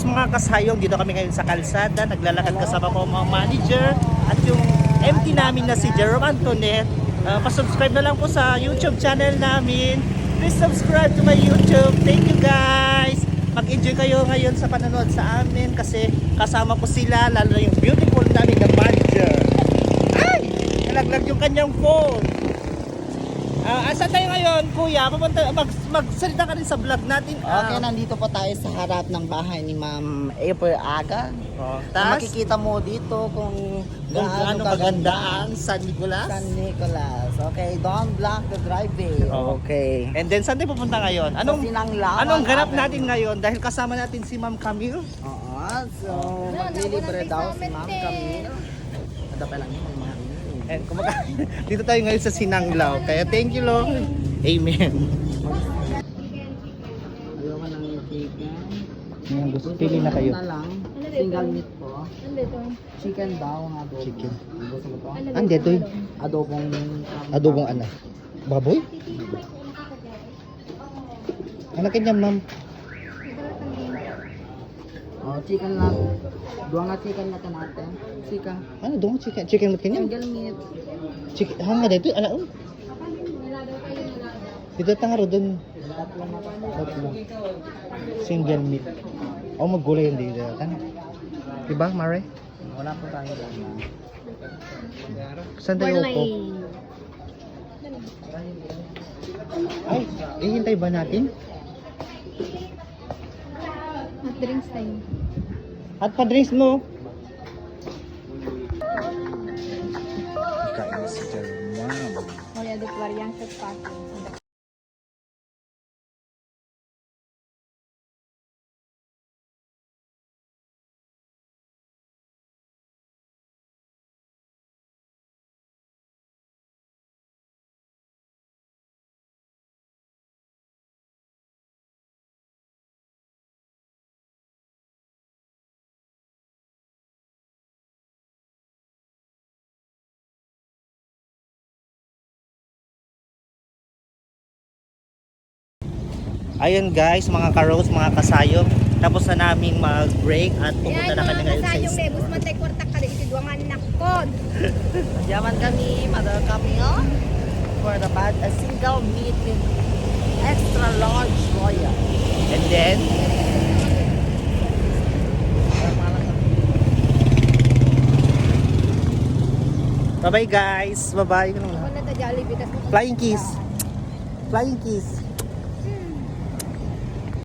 karos mga kasayong, dito kami ngayon sa kalsada. Naglalakad kasama ko mga manager at yung MT namin na si Jerome Antoinette. Pa-subscribe na lang po sa YouTube channel namin. Please subscribe to my YouTube. Thank you guys. Mag-enjoy kayo ngayon sa panonood sa amin kasi kasama ko sila, lalo na yung beautiful namin na manager. Ay! Nalaglag yung kanyang phone. Saan tayo ngayon, kuya? Magsalita ka rin sa vlog natin. Okay, nandito po tayo sa harap ng bahay ni Ma'am April Aga. Makikita mo dito kung gaano kaganda ang San Nicolas. San Nicolas. Okay, don't block the driveway. Okay. And then, saan tayo pupunta ngayon? Anong ganap natin ngayon? Dahil kasama natin si Ma'am Camille. Oo, so maglilibre daw si Ma'am Camille. Ada pa lang yung mga And dito tayo ngayon sa Sinanglaw. Kaya thank you, Lord. Amen. ayaw ka ng chicken. Pili na kayo. Na lang. Single meat po. Chicken daw nga adobo. Chicken. Gusto mo to? Ande to. Adobong ano? Baboy? Ano kanya, ma'am? Oh, chicken lang. Dua nga chicken na natin. Chicken. Ano dong chicken? Chicken mo kanya? Single meat. Chicken. Hanga dito. Ano? Dito tanga ro dun. Tatlo na to. Tatlo. Single meat. O maggulay yung dito kan. Diba, Mare? Wala po tayo dyan. Saan tayo upo? Ay, ihintay ba natin? At drinks tayo. At pa-drinks mo. Kain si Jerome. Mulya de variang sa pati. Ayun guys, mga karos, mga kasayong. Tapos na namin mag-break at pupunta na kami ngayon sa Yung lebus matay kwarta ka rin itiduangan nakon. Yaman kami, Mother Camille, for the bad a single meat with extra large royal. And then, bye-bye guys. Bye-bye. Wala ta Jollibee tas Flying kiss. Flying kiss.